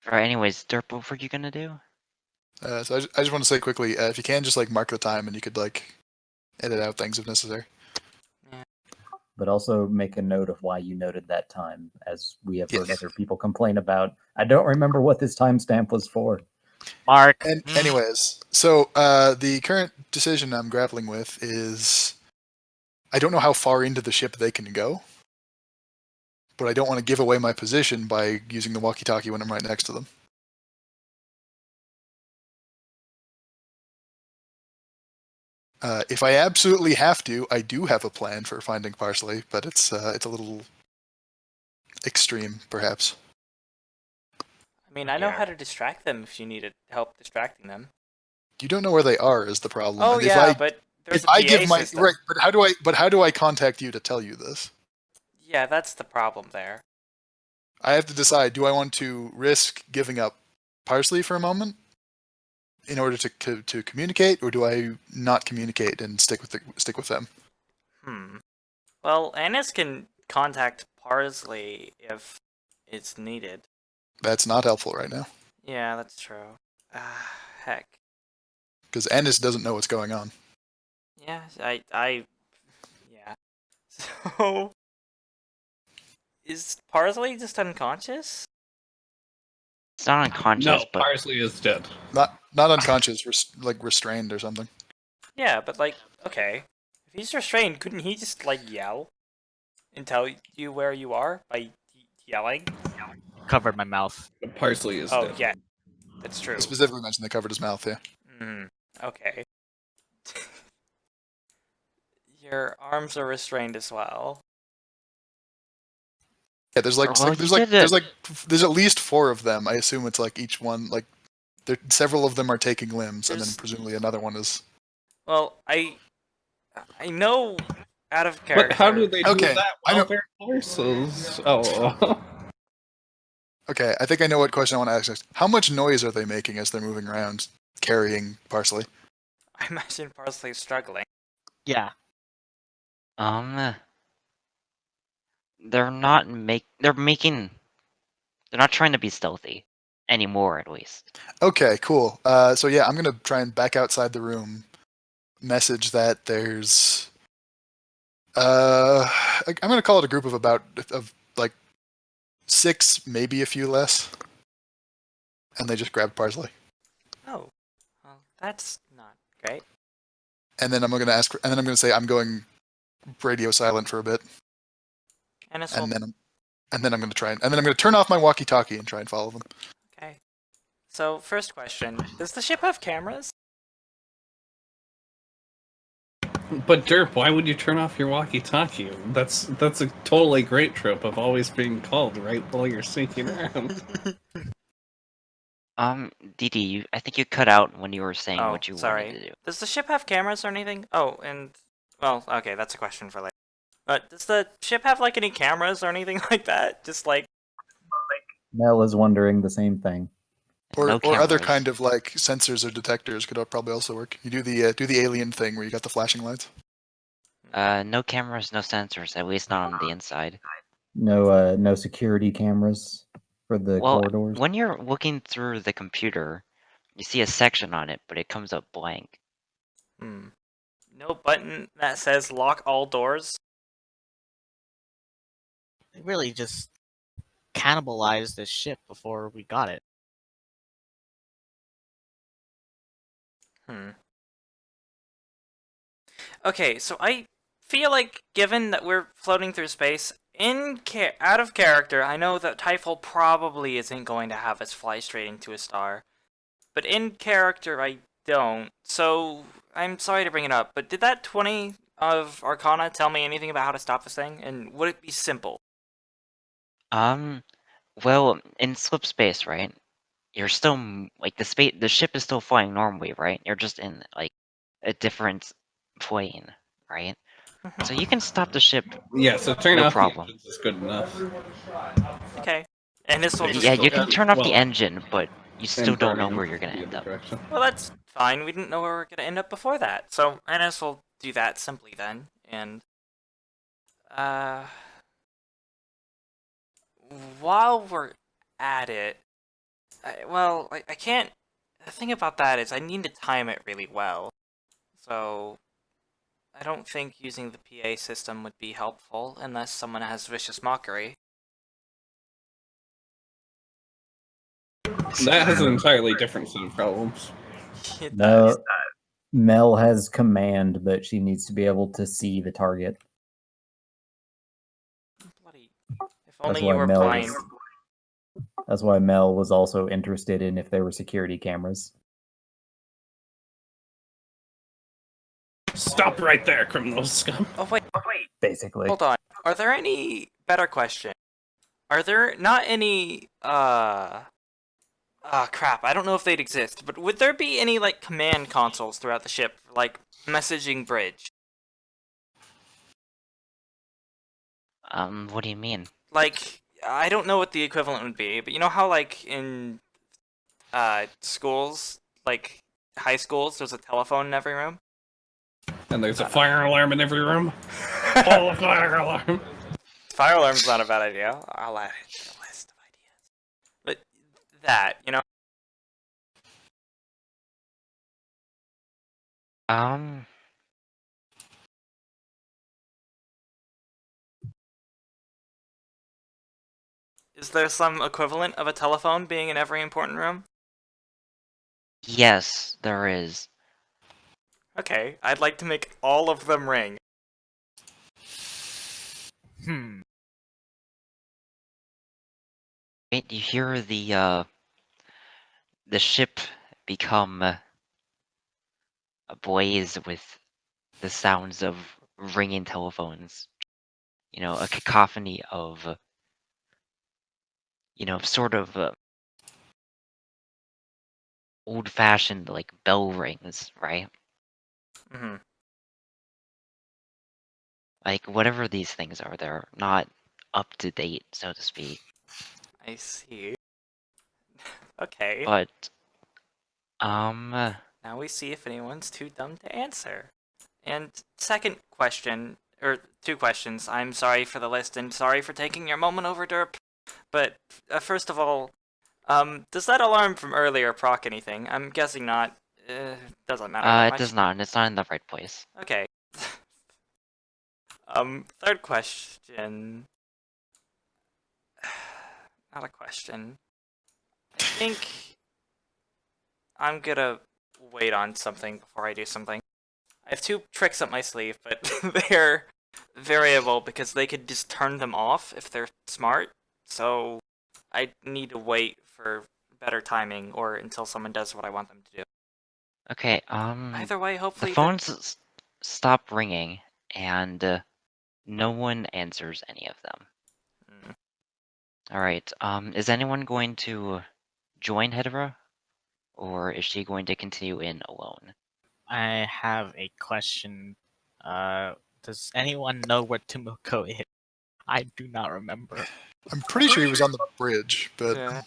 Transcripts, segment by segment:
Alright, anyways, Derp, what were you gonna do? So I just want to say quickly, if you can, just like mark the time, and you could like edit out things if necessary. Yeah. But also make a note of why you noted that time, as we have heard Yes. other people complain about. I don't remember what this timestamp was for. Mark. And anyways, so the current decision I'm grappling with is I don't know how far into the ship they can go, but I don't want to give away my position by using the walkie-talkie when I'm right next to them. If I absolutely have to, I do have a plan for finding Parsley, but it's a little extreme, perhaps. I mean, I know how to distract them if you needed help distracting them. You don't know where they are is the problem. Oh and yeah, but there's a PA system. Right, but how do I contact you to tell you this? Yeah, that's the problem there. I have to decide, do I want to risk giving up Parsley for a moment in order to communicate, or do I not communicate and stick with them? Well, Annis can contact Parsley if it's needed. That's not helpful right now. Yeah, that's true. Heck. Because Ennis doesn't know what's going on. Yeah, yeah. So, is Parsley just unconscious? It's not unconscious, No, but Parsley is dead. Not unconscious, like restrained or something. Yeah, but like, okay. If he's restrained, couldn't he just like yell and tell you where you are by yelling? Covered my mouth. Parsley is Oh dead. yeah, that's true. I specifically mentioned they covered his mouth, yeah. Okay. Your arms are restrained as well. Yeah, there's at least 4 of them. I assume it's like each one, like several of them are taking limbs, and then presumably another one is. Well, I know out of character. But how do they do Okay, that I while know. they're horses? Oh. Okay, I think I know what question I want to ask next. How much noise are they making as they're moving around carrying Parsley? I imagine Parsley's struggling. Yeah. they're not they're not trying to be stealthy anymore, at least. Okay, cool. So yeah, I'm gonna try and back outside the room. Message that there's. I'm gonna call it a group of like 6, maybe a few less, and they just grabbed Parsley. Oh, well, that's not great. And then I'm gonna say I'm going radio silent for a bit, and then I'm gonna turn off my walkie-talkie and try and follow them. Okay. So first question: does the ship have cameras? But Derp, why would you turn off your walkie-talkie? That's a totally great trope of always being called right while you're sneaking around. DD, I think you cut out when you were saying Oh, what you sorry. wanted to do. Does the ship have cameras or anything? Oh, and well, okay, that's a question for later. But does the ship have like any cameras or anything like that? Just like Mel is wondering the same thing. Or No other cameras. kind of like sensors or detectors could probably also work. You do the alien thing where you got the flashing lights. No cameras, no sensors, at least not on the inside. No security cameras for the corridors. When you're looking through the computer, you see a section on it, but it comes up blank. No button that says lock all doors. They really just cannibalized this ship before we got it. Okay, so I feel like, given that we're floating through space, out of character, I know that Typhul probably isn't going to have us fly straight into a star. But in character, I don't. So, I'm sorry to bring it up, but did that 20 of Arcana tell me anything about how to stop this thing? And would it be simple? Well, in slip space, right? You're still, like, the ship is still flying normally, right? You're just in, like, a different plane, right? So you can stop the ship. Yeah, so turn no off problem. the engines is good enough. Okay. And this will just... Yeah, you can turn off the engine, but you still don't know where you're gonna the end other up. direction. Well, that's fine. We didn't know where we were going to end up before that. So, Ennis will do that simply then. And, while we're at it, I can't. The thing about that is I need to time it really well. So I don't think using the PA system would be helpful unless someone has vicious mockery. That has an entirely different set of problems. It No, does. Mel has command, but she needs to be able to see the target. Bloody. If only you why were Mel blind. was- That's why Mel was also interested in if there were security cameras. Stop right there, criminal scum. Oh wait, Basically. hold on. Are there any better question? Are there not any crap, I don't know if they'd exist, but would there be any like command consoles throughout the ship, like messaging bridge? What do you mean? Like, I don't know what the equivalent would be, but you know how like in schools, like high schools, there's a telephone in every room? And there's a fire alarm in every room. All a fire alarm. Fire alarm's not a bad idea. I'll add it to the list of ideas. But that, you know? Um, Is there some equivalent of a telephone being in every important room? yes, there is. Okay, I'd like to make all of them ring. Wait, you hear the ship become ablaze with the sounds of ringing telephones. You know, a cacophony of, sort of old-fashioned like bell rings, right? Mm-hmm. Like whatever these things are, they're not up to date, so to speak. I see. Okay. But Now we see if anyone's too dumb to answer. And second question, or two questions. I'm sorry for the list and sorry for taking your moment over, Derp. But first of all, does that alarm from earlier proc anything? I'm guessing not. Doesn't matter that it much. does not, and it's not in the right place. Okay. Third question. Not a question. I think I'm gonna wait on something before I do something. I have two tricks up my sleeve, but they're variable because they could just turn them off if they're smart. So I need to wait for better timing or until someone does what I want them to do. Okay, Either way, the hopefully phones stop ringing, and no one answers any of them. Mm. All right, is anyone going to join Hedera, or is she going to continue in alone? I have a question. Does anyone know where Tomoko is? I do not remember. I'm pretty sure he was on the bridge, but Yeah.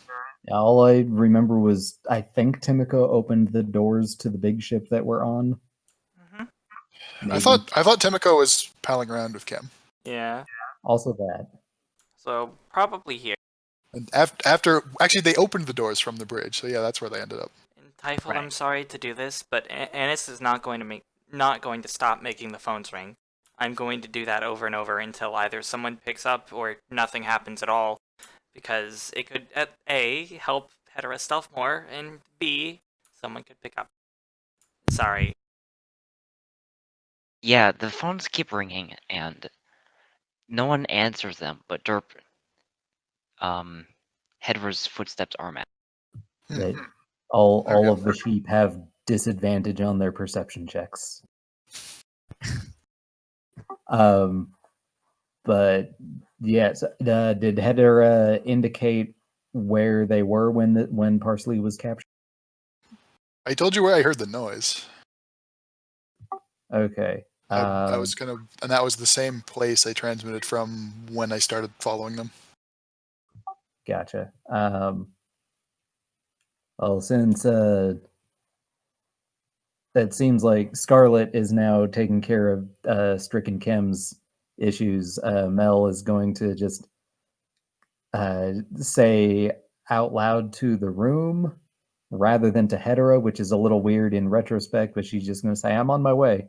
All I remember was I think Timoko opened the doors to the big ship that we're on. Mm-hmm. I thought Timoko was palling around with Kim. Yeah. Also that. So probably here. And after actually they opened the doors from the bridge, so yeah, that's where they ended up. And Typhel, I'm Right. sorry to do this, but Anis is not going to stop making the phones ring. I'm going to do that over and over until either someone picks up or nothing happens at all, because it could A, help Hedera stealth more, and B, someone could pick up. Sorry. Yeah, the phones keep ringing, and no one answers them, but Derp, Hedera's footsteps are met. That all Okay. of the sheep have disadvantage on their perception checks. But yes, did Hedera indicate where they were when Parsley was captured? I told you where I heard the noise. Okay. I was and that was the same place I transmitted from when I started following them. Gotcha. Well, since it seems like Scarlet is now taking care of Stricken Kim's issues, Mel is going to just say, out loud to the room rather than to Hedera, which is a little weird in retrospect, but she's just going to say, I'm on my way.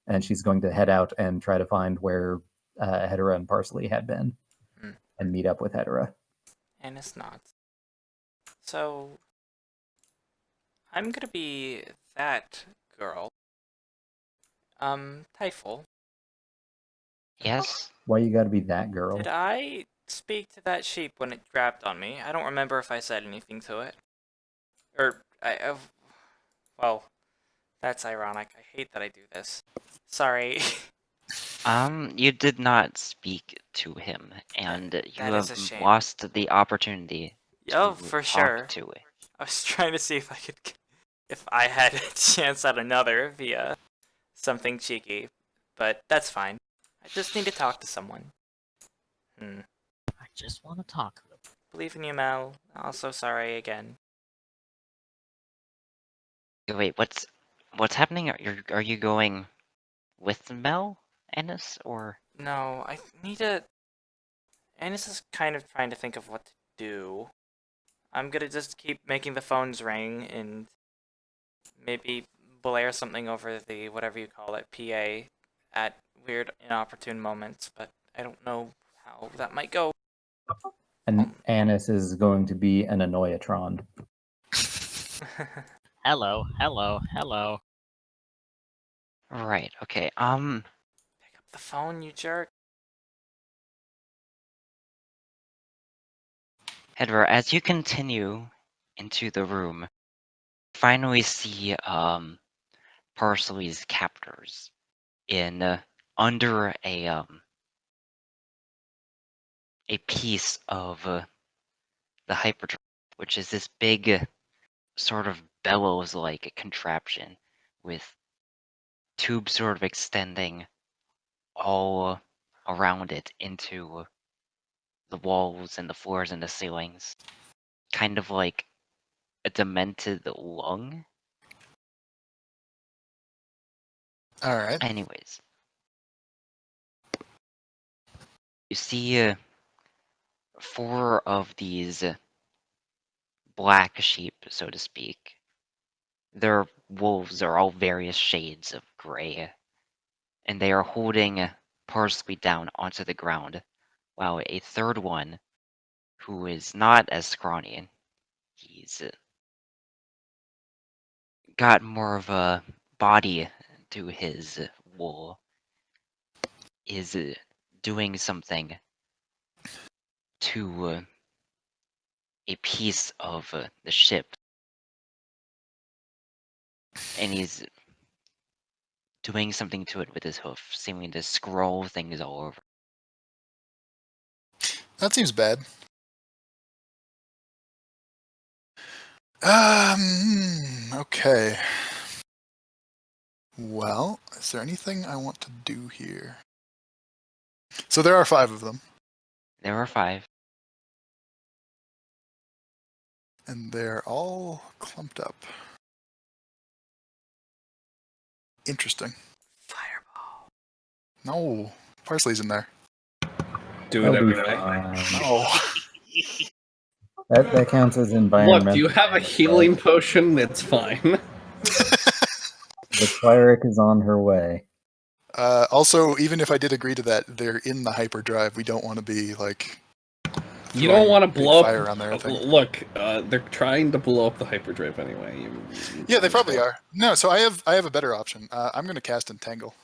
And she's going to head out and try to find where Hedera and Parsley had been and meet up with Hedera. And it's not. So, I'm gonna be that girl. Typhul, Yes? Why you gotta be that girl? did I speak to that sheep when it grabbed on me? I don't remember if I said anything to it. Or, well, that's ironic. I hate that I do this. Sorry. You did not speak to him, and you that is a have shame. lost the opportunity Oh, to for talk sure. to it. I was trying to see if I had a chance at another via something cheeky, but that's fine. I just need to talk to someone. I just want to talk to them. Believe in you, Mel. Also sorry again. Wait, what's happening? Are you going with Mel, Ennis, or No, I need to... Annis is kind of trying to think of what to do. I'm gonna just keep making the phones ring and maybe blare something over the, whatever you call it, PA at weird, inopportune moments, but I don't know how that might go. And Annis is going to be an Annoyatron. Hello, hello, hello. right? Okay. Pick up the phone, you jerk. Hedra, as you continue into the room, finally see Parsley's captors in under a piece of the hyperdrive, which is this big sort of bellows-like contraption with tubes sort of extending all around it into the walls and the floors and the ceilings, kind of like a demented lung. All right. Anyways, you see 4 of these black sheep, so to speak. Their wolves are all various shades of gray, and they are holding Parsley down onto the ground, while a third one, who is not as scrawny, he's got more of a body to his wool, is doing something to a piece of the ship, and he's doing something to it with his hoof, seeming to scroll things all over. That seems bad. Okay. Well, is there anything I want to do here? So there are 5 of them, There are 5. and they're all clumped up. Interesting. Fireball. No, Parsley's in there. Do it They'll be anyway. fine. Oh, That counts as environmental. Look, do you have a damage, healing right? potion? It's fine. The cleric is on her way. also, even if I did agree to that, they're in the hyperdrive. We don't want to be like. You don't want to big blow fire up. on their thing. Look, they're trying to blow up the hyperdrive anyway. Yeah, they probably are. No, so I have a better option. I'm going to cast Entangle.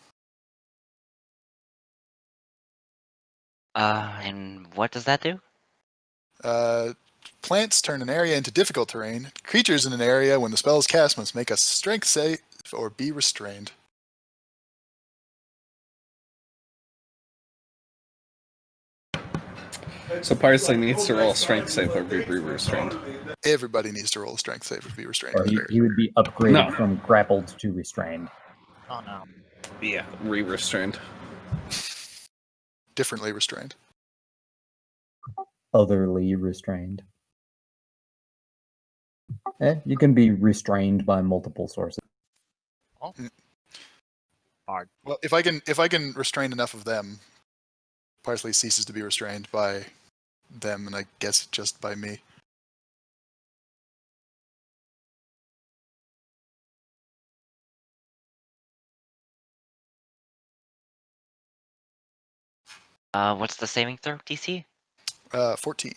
And what does that do? Plants turn an area into difficult terrain. Creatures in an area, when the spell is cast, must make a strength save or be restrained. So Parsley needs to roll a strength save or be restrained. Everybody needs to roll a strength save or be restrained. Or he would be upgraded No. from grappled to restrained. Oh no. Yeah, restrained. Differently restrained. Otherly restrained. You can be restrained by multiple sources. Oh. Mm. Hard. Well, if I can restrain enough of them, Parsley ceases to be restrained by them, and I guess just by me. What's the saving throw, DC? 14.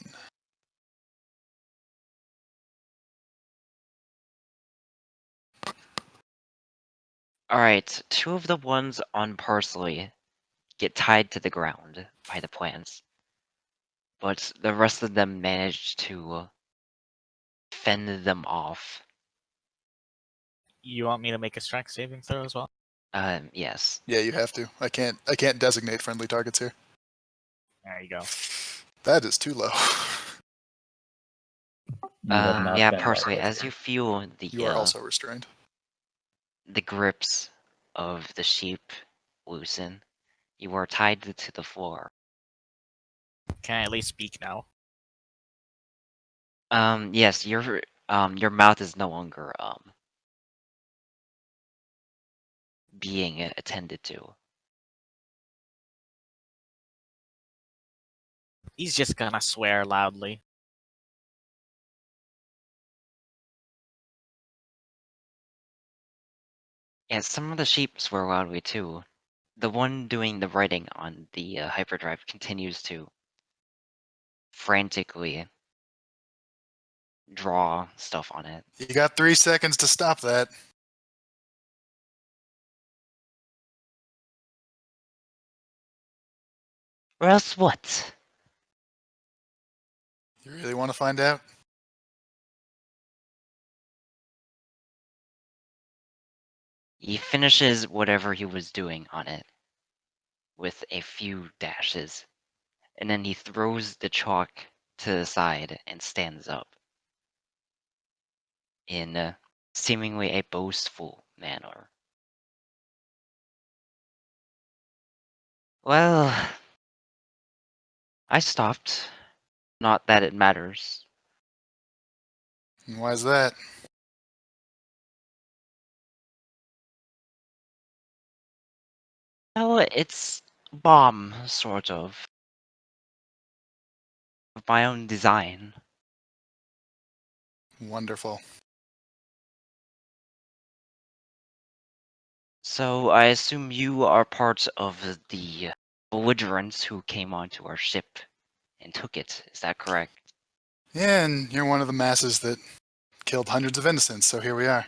Alright, two of the ones on Parsley get tied to the ground by the plants, but the rest of them manage to fend them off. You want me to make a strength saving throw as well? Yes. Yeah, you have to. I can't designate friendly targets here. There you go. That is too low. You have not Yeah, been that Parsley, close as yet. you feel You are also restrained. the grips of the sheep loosen, you are tied to the floor. Can I at least speak now? Yes, your mouth is no longer being attended to. He's just gonna swear loudly. Yeah, some of the sheep swear loudly too. The one doing the writing on the hyperdrive continues to frantically draw stuff on it. You got 3 seconds to stop that. Or else what? You really want to find out? He finishes whatever he was doing on it with a few dashes, and then he throws the chalk to the side and stands up in seemingly a boastful manner. Well, I stopped. Not that it matters. And why is that? Well, it's bomb, sort of my own design. Wonderful. So I assume you are part of the belligerents who came onto our ship and took it. Is that correct? Yeah, and you're one of the masses that killed hundreds of innocents, so here we are.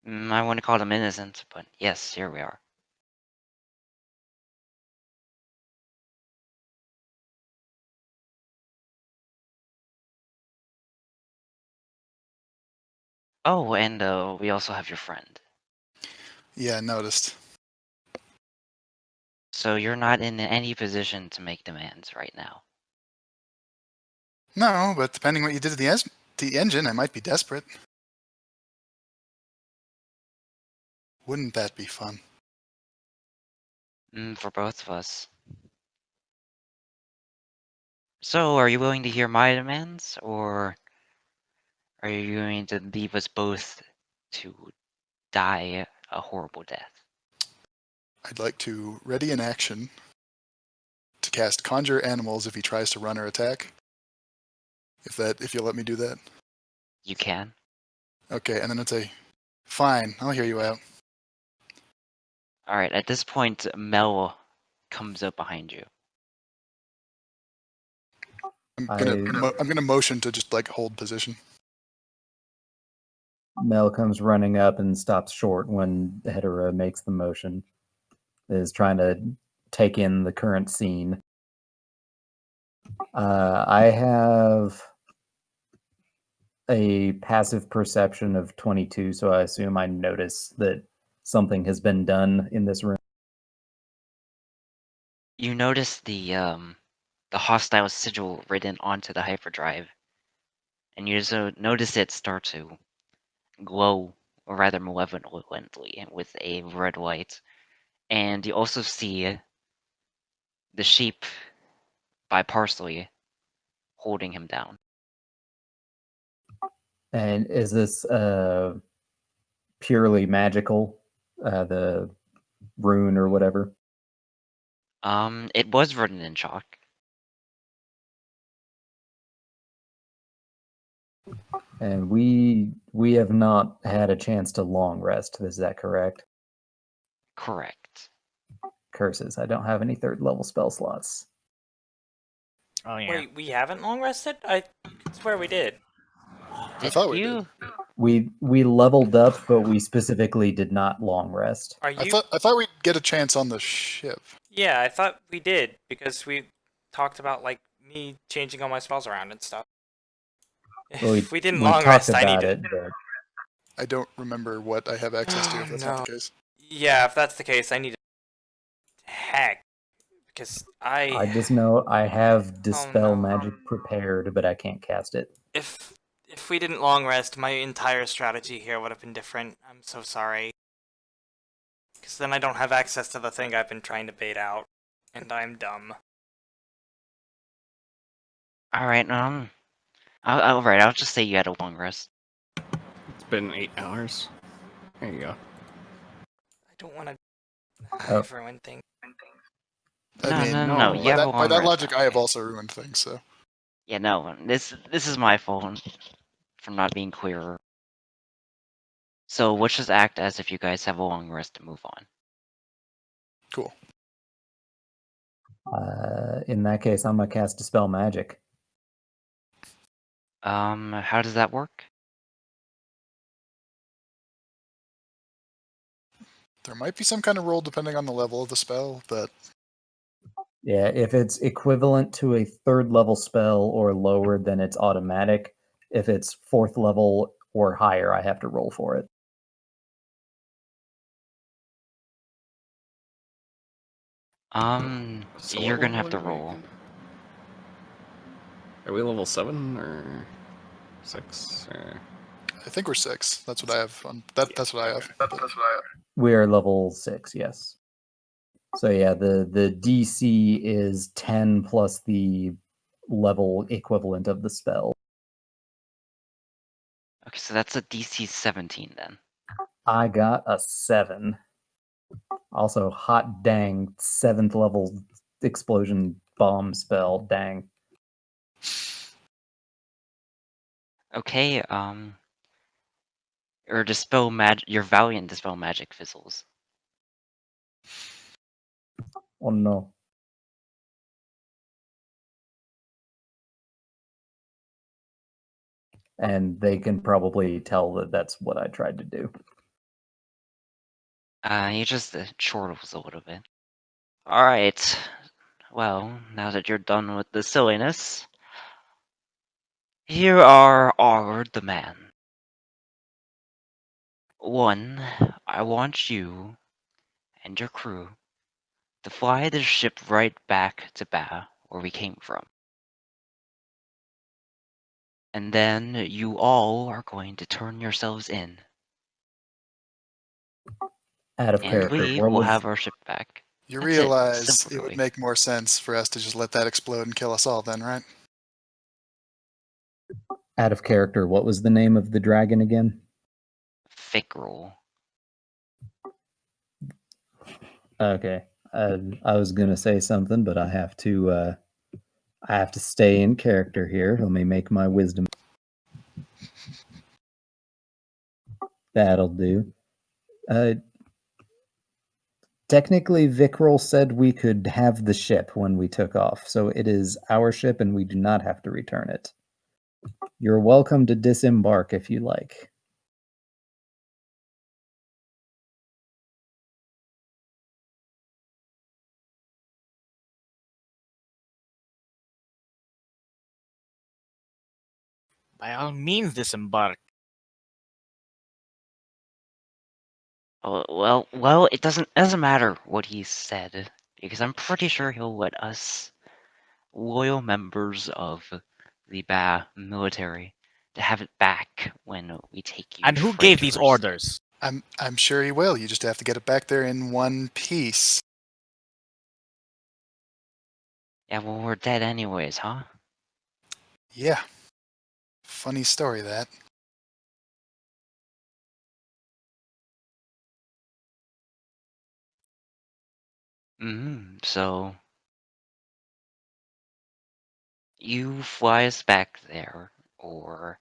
I want to call them innocent, but yes, here we are. Oh, and we also have your friend. Yeah, I noticed. So you're not in any position to make demands right now. No, but depending what you did to the engine, I might be desperate. Wouldn't that be fun? For both of us. So, are you willing to hear my demands, or are you going to leave us both to die a horrible death? I'd like to ready an action to cast Conjure Animals if he tries to run or attack. If you'll let me do that. You can. Okay, and then I'd say, fine, I'll hear you out. Alright, at this point, Mel comes up behind you. I'm gonna motion to just like hold position. Mel comes running up and stops short when Hedera makes the motion. Is trying to take in the current scene. I have a passive perception of 22, so I assume I notice that something has been done in this room. You notice the hostile sigil written onto the hyperdrive, and you also notice it start to glow rather malevolently with a red light. And you also see the sheep by Parsley holding him down. And is this purely magical? The rune or whatever? It was written in chalk. And we have not had a chance to long rest. Is that correct? Correct. curses. I don't have any 3rd level spell slots. Oh yeah. Wait, we haven't long rested? I swear we did. I thought we you? We leveled up, but we specifically did not long rest. Are I you? thought we'd get a chance on the ship. Yeah, I thought we did because we talked about like me changing all my spells around and stuff. Well, If we didn't we long talked rest, I need about to. it, but I don't remember what I have access to Oh, if that's no. not the case. Yeah, if that's the case, I need to. Heck, because I just know I have Dispel no. Magic prepared, but I can't cast it. If we didn't long rest, my entire strategy here would have been different. I'm so sorry. Because then I don't have access to the thing I've been trying to bait out, and I'm dumb. All right. All right. I'll just say you had a long rest. It's been 8 hours. There you go. I don't want to Oh. ruin things. I No, mean, no. You by have a that long rest. logic, I have okay. also ruined things. So Yeah, no. This is my fault for not being clearer. So let's just act as if you guys have a long rest to move on. cool. In that case, I'm gonna cast Dispel Magic. How does that work? There might be some kind of roll depending on the level of the spell, but Yeah, if it's equivalent to a 3rd level spell or lower, then it's automatic. If it's 4th level or higher, I have to roll for it. So You're what gonna have level to are we roll. again? Are we level 7 or 6? Or... I think we're 6. That's what I have. That's what I have. But We are level 6, yes. So yeah, the DC is 10 plus the level equivalent of the spell. Okay, so that's a DC 17 then. I got a 7. Also, hot dang, 7th level explosion bomb spell. Dang. Okay, your Valiant Dispel Magic fizzles. Oh no. And they can probably tell that that's what I tried to do. You just chortles a little bit. Alright. Well, now that you're done with the silliness, here are our demands. 1, I want you and your crew to fly the ship right back to Ba, where we came from. And then you all are going to turn yourselves in, Out of and character. we Where will was have our ship back. you That's it. realize Simple, it would really. make more sense for us to just let that explode and kill us all, then, right? out of character? What was the name of the dragon again? Fake roll. Okay. I was gonna say something, but I have to stay in character here. Let me make my wisdom. That'll do. Technically, Vickrol said we could have the ship when we took off, so it is our ship and we do not have to return it. You're welcome to disembark if you like. By all means, disembark. Well, it doesn't matter what he said, because I'm pretty sure he'll let us, loyal members of the Ba military, to have it back when we take you And who gave these freighters. orders? I'm sure he will. You just have to get it back there in one piece. Yeah, well, we're dead anyways, huh? Yeah. Funny story, that. So you fly us back there, or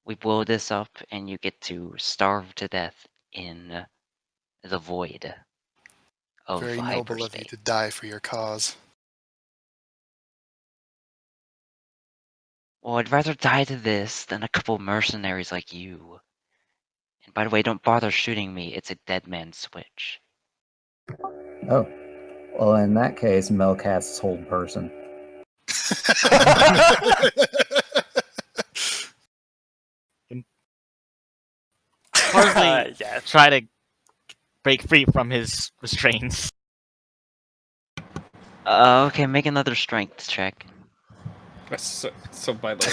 we blow this up and you get to starve to death in the void of Very noble of you hyperspace. to die for your cause. Well, I'd rather die to this than a couple mercenaries like you. And by the way, don't bother shooting me. It's a dead man's switch. Oh, well, in that case, Mel casts hold person. Parsley Yeah. try to break free from his restraints. Okay, make another strength check. So by the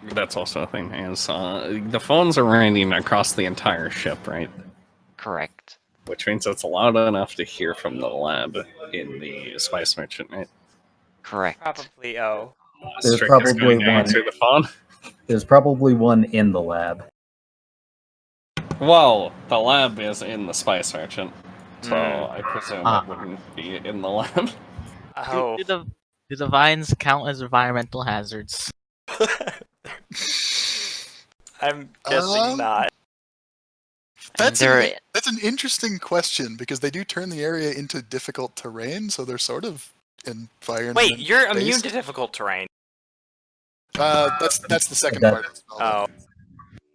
way, that's also a thing. Is the phones are ringing across the entire ship, right? Correct. Which means it's loud enough to hear from the lab in the Spice Merchant, right? Correct. Probably. Oh. There's Strick is probably going to one. answer the phone. There's probably one in the lab. Well, the lab is in the Spice Merchant, so Hmm. I presume Ah. it wouldn't be in the lab. Oh. Do the vines count as environmental hazards? I'm guessing not. And That's an interesting question because they do turn the area into difficult terrain, so they're sort of environment. Wait, you're immune based. to difficult terrain. That's the second That- part of the spell. Oh.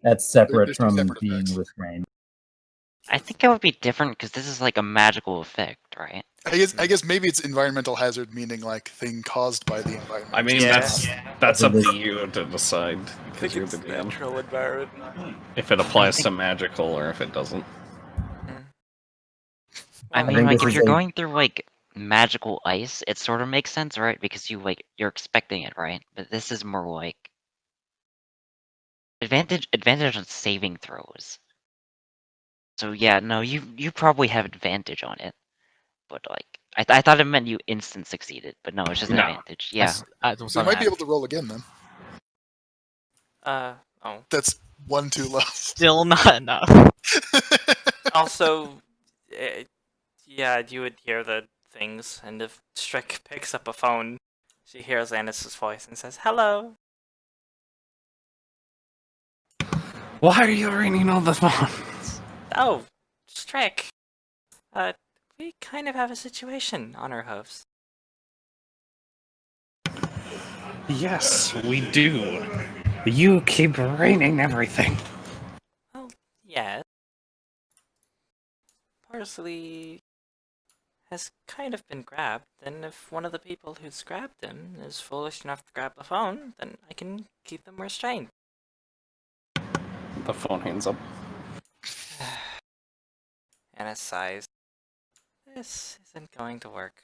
That's separate There's two from separate being effects. restrained. I think it would be different because this is like a magical effect, right? I guess maybe it's environmental hazard, meaning like thing caused by the environment. I mean, Yeah. that's So up this- to you to decide I because think you're it's the DM. natural environment. If it applies I to magical or if it doesn't. I Well, mean, think like, this if is you're a- going through, like, magical ice, it sort of makes sense, right? Because you're expecting it, right? But this is more like advantage on saving throws. So yeah, no, you probably have advantage on it. But like, I thought it meant you instant succeeded, but no, it's just No. advantage. Yeah. So you might be able to roll again then. Oh. That's one too low. Still not enough. Also, yeah, you would hear the things, and if Strick picks up a phone, she hears Anis's voice and says, "Hello." Why are you ringing all the phones? Oh, Strick. We kind of have a situation on our hooves. Yes, we do. You keep raining everything. Oh, yeah. Parsley has kind of been grabbed, and if one of the people who's grabbed him is foolish enough to grab the phone, then I can keep them restrained. The phone hangs up. Anis sighs. This isn't going to work.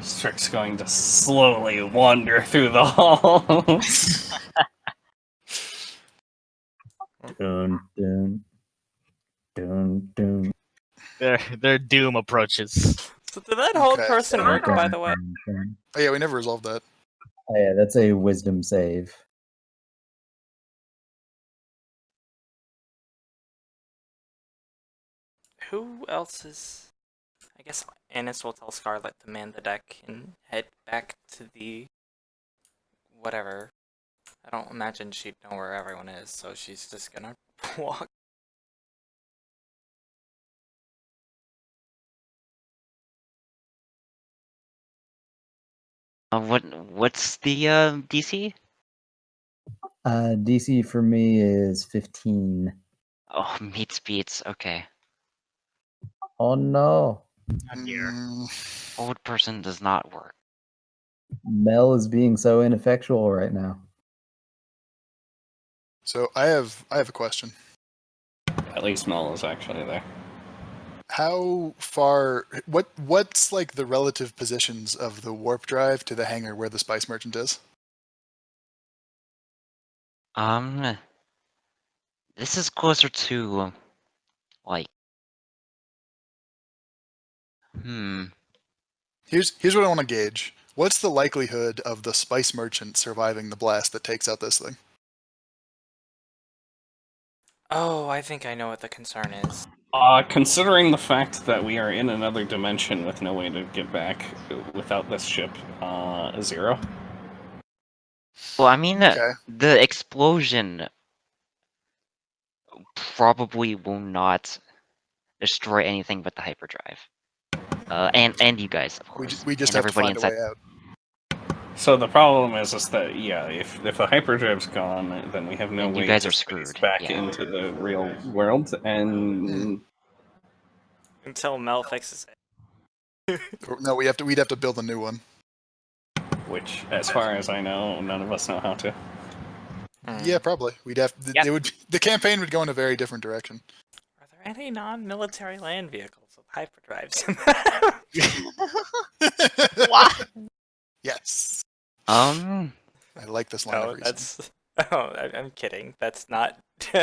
Strick's going to slowly wander through the hall. Dun, dun, dun, dun. Their doom approaches. So did that hold Okay. person Dun, work, dun, by the way? dun, dun. Oh yeah, we never resolved that. Oh, yeah, that's a wisdom save. Who else is... I guess Anis will tell Scarlet to man the deck and head back to the... whatever. I don't imagine she'd know where everyone is, so she's just gonna walk. What's the DC? DC for me is 15. Oh, meets beats. Okay. Oh no. Oh dear. Old person does not work. Mel is being so ineffectual right now. So I have a question. At least Mel is actually there. How far? What's like the relative positions of the warp drive to the hangar where the Spice Merchant is? This is closer to, like, Here's what I want to gauge. What's the likelihood of the Spice Merchant surviving the blast that takes out this thing? Oh, I think I know what the concern is. Considering the fact that we are in another dimension with no way to get back without this ship, 0. well, I mean, Okay. the explosion probably will not destroy anything but the hyperdrive. And you guys, of course. We just and have to everybody find a inside. way out. So the problem is that yeah, if the hyperdrive's gone, then we have no Then you way guys to are space screwed, back yeah. into the real world, and Until Mel fixes it. No, we'd have to build a new one. which, as far as I know, none of us know how to. Yeah, probably. We'd have. Yep. It would. The campaign would go in a very different direction. Are there any non-military land vehicles with hyperdrives? What? Yes. Um, I like this line No, of reasoning. that's. Oh, I'm kidding. That's not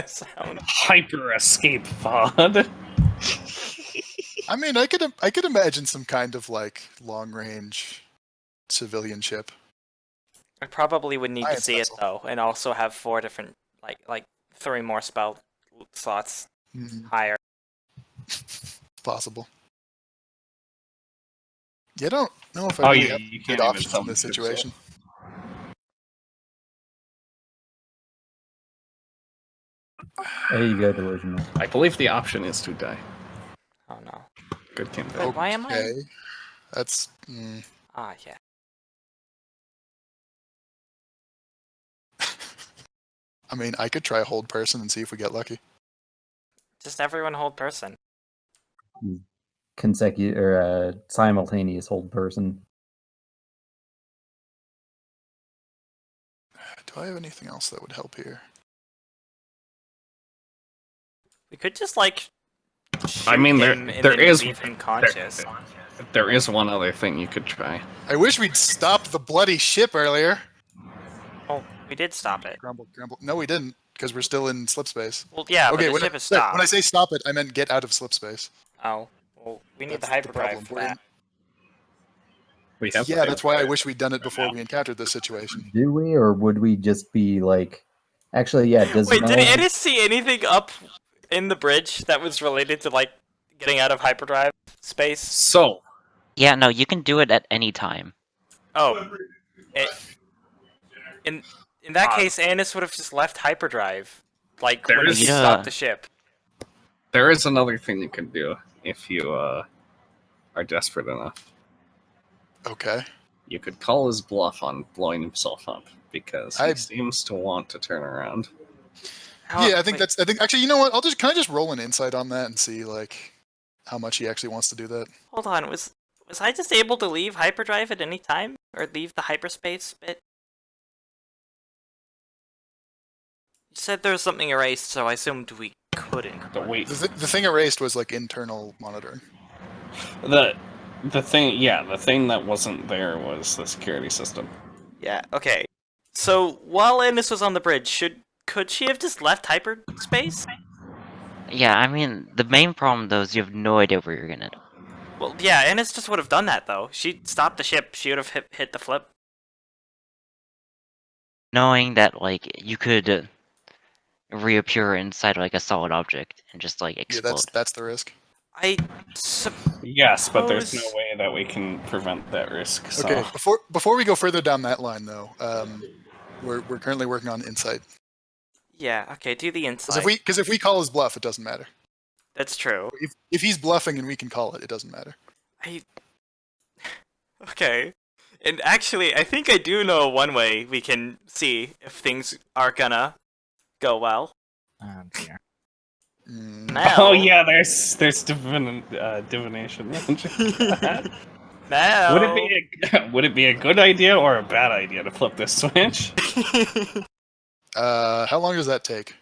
sound. Hyper escape pod. I mean, I could imagine some kind of like long range civilian ship. I probably would need to Science see it vessel. though, and also have 4 different, like 3 more spell slots higher. Possible. You don't know if Oh, I really yeah, have you can't good even options in summon this ships situation. There you go, delusional. I believe the option is to die. Oh no. Good campaign. Wait, why am I? Okay, that's. Ah, yeah. I mean, I could try a hold person and see if we get lucky. Just everyone hold person. Consecutive or simultaneous hold person. Do I have anything else that would help here? We could just like. I mean, shoot him and there then is leave him conscious. there is one other thing you could try. I wish we'd stopped the bloody ship earlier. Oh, we did stop it. Grumble, grumble. No, we didn't, because we're still in slip space. Well, yeah, Okay, but the when ship is when stopped. I say stop it, I meant get out of slip space. Oh, well, we need That's the hyperdrive problem. for We're in- that. We have Yeah, that's why I wish we'd done it before we encountered this situation. Do we, or would we just be like? Actually, yeah. Does Wait, did Mel- Ennis see anything up in the bridge that was related to like getting out of hyperdrive space? So yeah, no, you can do it at any time. Oh, in that case, Annis would have just left hyperdrive, like when he There's- stopped the ship. there is another thing you can do if you are desperate enough. Okay. You could call his bluff on blowing himself up because he I- seems to want to turn around. Yeah, I think actually, you know what? Can I just roll an insight on that and see like how much he actually wants to do that? Hold on, was I just able to leave hyperdrive at any time, or leave the hyperspace bit? You said there was something erased, so I assumed we couldn't. But wait, The thing erased was like internal monitoring. the thing that wasn't there was the security system. Yeah. Okay. So while Ennis was on the bridge, could she have just left hyperspace? Yeah, I mean, the main problem though is you have no idea where you're gonna. Well, yeah, Ennis just would have done that though. She stopped the ship. She would have hit the flip. Knowing that like you could reappear inside like a solid object and just like Yeah, explode. that's the risk. I Yes, but there's no suppose- way that we can prevent that risk. So. Okay, before we go further down that line though, we're currently working on insight. Yeah. Okay. Do the Because insight. if we call his bluff, it doesn't matter. That's true. If he's bluffing and we can call it, it doesn't matter. Okay. And actually, I think I do know one way we can see if things are gonna go well. Oh dear. Now. Oh yeah, there's divination. Now. Would it be a good idea or a bad idea to flip this switch? How long does that take?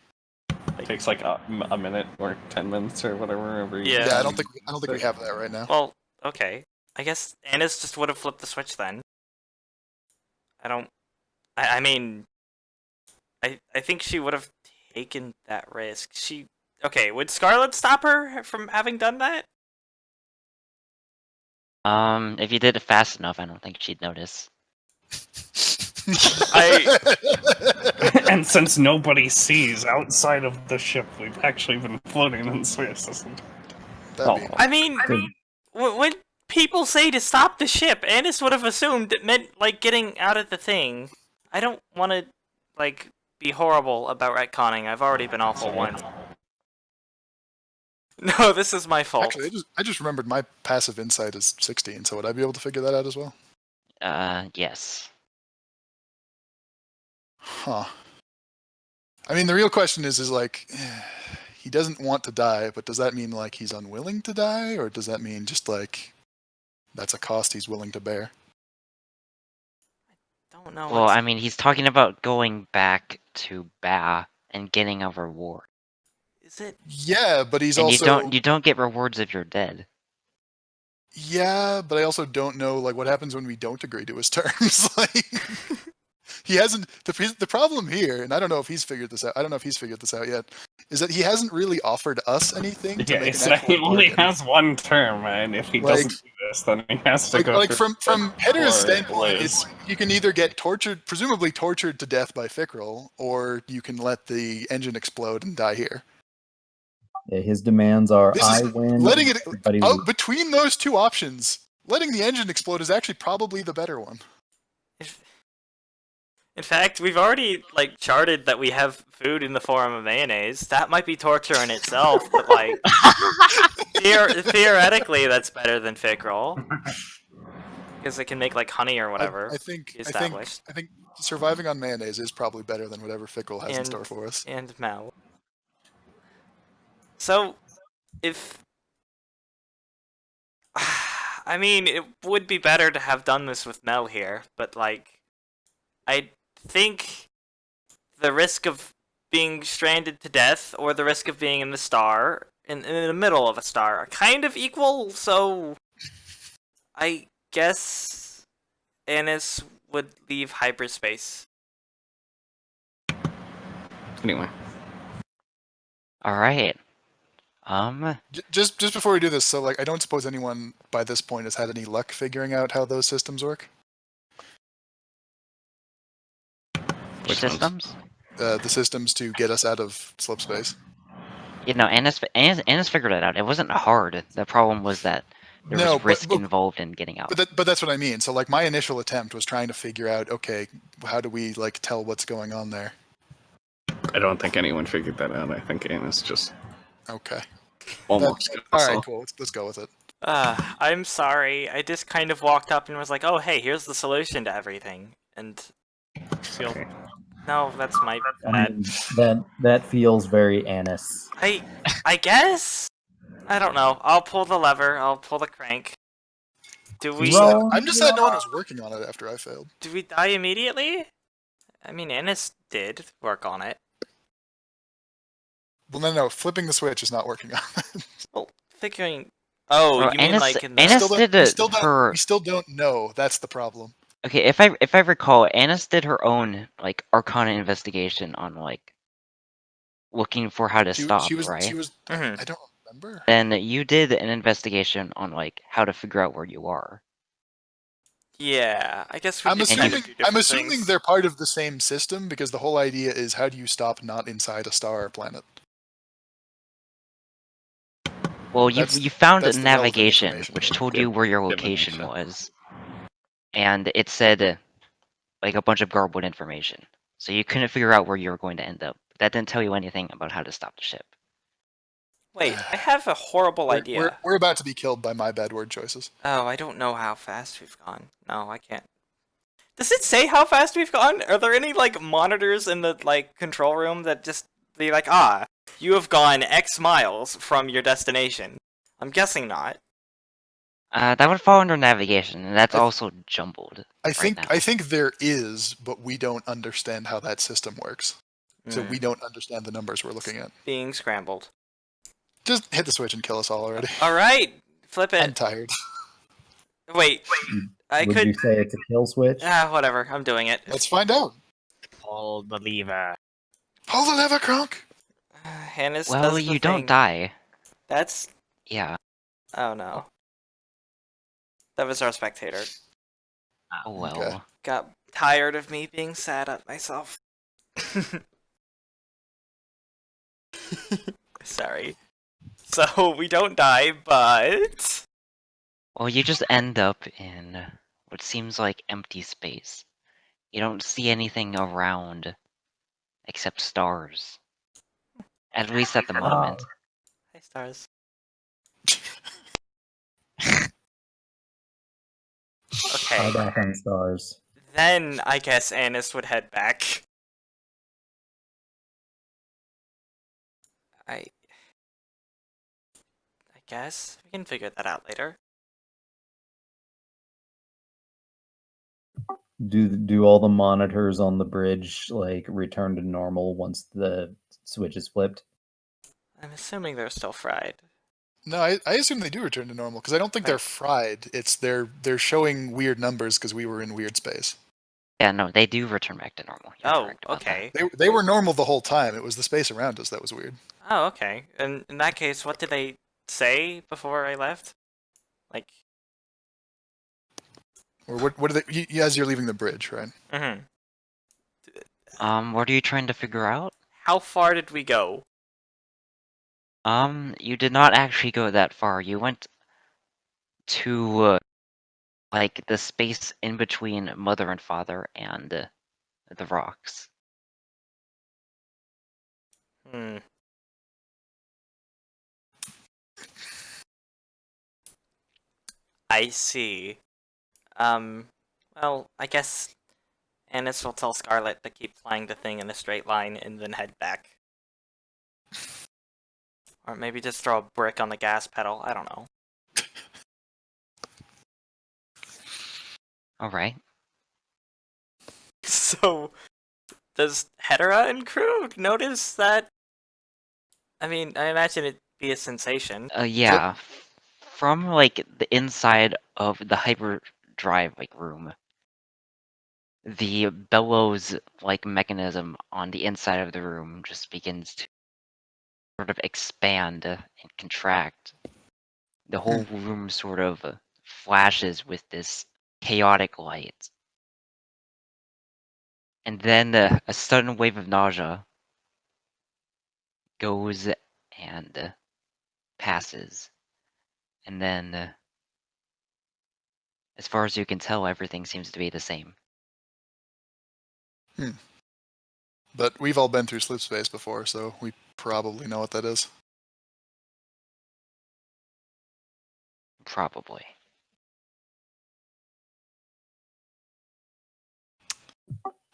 It takes like a minute or 10 minutes or whatever. Yeah. Yeah, I don't think we have that right now. Well, okay. I guess Anna's just would have flipped the switch then. I mean, I think she would have taken that risk. Okay, would Scarlet stop her from having done that? If you did it fast enough, I don't think she'd notice. And since nobody sees outside of the ship, we've actually been floating in space. That'd be- I mean, when people say to stop the ship, Annis would have assumed it meant, like, getting out of the thing. I don't want to, like, be horrible about retconning. I've already been awful once. No, this is my fault. Actually, I just remembered my passive insight is 16, so would I be able to figure that out as well? Yes. Huh. I mean, the real question is like, he doesn't want to die, but does that mean like he's unwilling to die, or does that mean just like that's a cost he's willing to bear? Don't know. Well, I mean, he's talking about going back to Ba and getting a reward. Is it? Yeah, but he's And also you don't get rewards if you're dead. yeah, but I also don't know like what happens when we don't agree to his terms. Like he hasn't. The problem here, and I don't know if he's figured this out. I don't know if he's figured this out yet. Is that he hasn't really offered us anything to Yeah, make an so actual he only bargain. has one term, and if he Like- doesn't do this, then he has to Like, go like through from Hedera's or standpoint, Liz. it's you can either get tortured, presumably tortured to death by Fickrel, or you can let the engine explode and die here. Yeah, his demands are This I is win. letting it everybody out loses. between those two options. Letting the engine explode is actually probably the better one. In fact, we've already like charted that we have food in the form of mayonnaise. That might be torture in itself, but like theoretically, that's better than Fickrel because it can make like honey or whatever. I think established. surviving on mayonnaise is probably better than whatever Fickrel has in And- store for us. And Mel. So, if I mean, it would be better to have done this with Mel here, but like, I think the risk of being stranded to death or the risk of being in the star, in the middle of a star, are kind of equal, so I guess Anis would leave hyperspace. Anyway, All right. Just before we do this, so like I don't suppose anyone by this point has had any luck figuring out how those systems work. Which ones? systems? The systems to get us out of slip space. You know, Annis figured it out. It wasn't hard. The problem was that there No, was risk involved in getting out. But that's what I mean. So like my initial attempt was trying to figure out, okay, how do we like tell what's going on there? I don't think anyone figured that out. I think Anna's just Okay. almost got All us right, all. cool. Let's go with it. I'm sorry. I just kind of walked up and was like, "Oh, hey, here's the solution to everything." And Okay. no, that's my I bad. mean, that feels very Annis. I guess. I don't know. I'll pull the lever. I'll pull the crank. Do we Roll. I'm just sad no one was working on it after I failed. die immediately? I mean, Ennis did work on it. Well, no, flipping the switch is not working on it. Well, figuring. Oh, Well, you mean Ennis- like in the... Ennis- did it for- We still don't know. That's the problem. Okay, if I recall, Annis did her own like Arcana investigation on like looking for how to stop, She was. Mhm. I don't remember. Then you did an investigation on like how to figure out where you are. Yeah, I guess we I'm could kind of assuming. do different I'm assuming things. they're part of the same system because the whole idea is how do you stop not inside a star or planet? Well, you found that's a the relevant navigation information. which told Yeah, you where your location divination. was, and it said like a bunch of garbled information. So you couldn't figure out where you were going to end up. That didn't tell you anything about how to stop the ship. Wait, I have a horrible idea. We're about to be killed by my bad word choices. Oh, I don't know how fast we've gone. No, I can't. Does it say how fast we've gone? Are there any like monitors in the like control room that just be like, you have gone X miles from your destination? I'm guessing not. That would fall under navigation, and that's I- also jumbled. I think now. I think there is, but we don't understand how that system works. So we don't understand the numbers we're looking at. Being scrambled. Just hit the switch and kill us all already. All right, flip I'm it. tired. Wait, I Would could. you say it's a kill switch? Whatever. I'm doing it. Let's find out. Pull the lever. Pull the lever, Kronk. Hannes Well, does the you don't thing. die. That's. Yeah. Oh no. That was our spectator. Oh well. Okay. Got tired of me being sad at myself. Sorry. So we don't die, but Well, you just end up in what seems like empty space. You don't see anything around except stars. At least at the moment. hi stars. Okay. Back on stars. Then I guess Annis would head back. I guess we can figure that out later. Do all the monitors on the bridge like return to normal once the switch is flipped? I'm assuming they're still fried. No, I assume they do return to normal because I don't think they're Right. fried. It's they're showing weird numbers because we were in weird space. Yeah, no, they do return back to normal. You're Oh, correct about that. okay. They were normal the whole time. It was the space around us that was weird. Oh, okay. And in that case, what did they say before I left? Like, Or what are they? As you're leaving the bridge, right? mm-hmm. What are you trying to figure out? How far did we go? You did not actually go that far. You went to like the space in between mother and father and the rocks. Hmm. I see. Well, I guess Annis will tell Scarlet to keep flying the thing in a straight line and then head back. Or maybe just throw a brick on the gas pedal. I don't know. All right. So, does Hedera and crew notice that? I mean, I imagine it'd be a sensation. Yeah. From like the inside of the hyperdrive like room, the bellows like mechanism on the inside of the room just begins to sort of expand and contract. The whole room sort of flashes with this chaotic light. And then a sudden wave of nausea goes and passes. And then, as far as you can tell, everything seems to be the same. But we've all been through sleep space before, so we probably know what that is. Probably.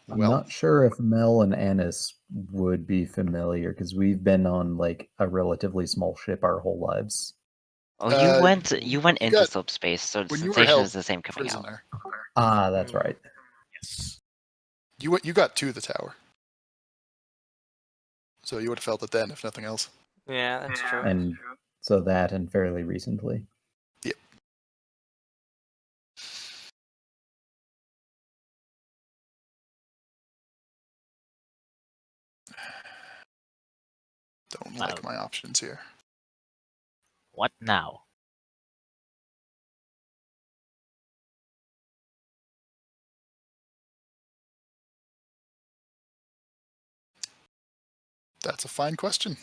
I'm Well, not sure if Mel and Annis would be familiar because we've been on like a relatively small ship our whole lives. Oh, you went you into got subspace, so the when you were sensation held is the same coming out. prisoner. Ah, that's right. Yes. You got to the tower, so you would have felt it then, if nothing else. Yeah, that's true. And so that and fairly recently. Yep. Don't like my options here. What now? That's a fine question.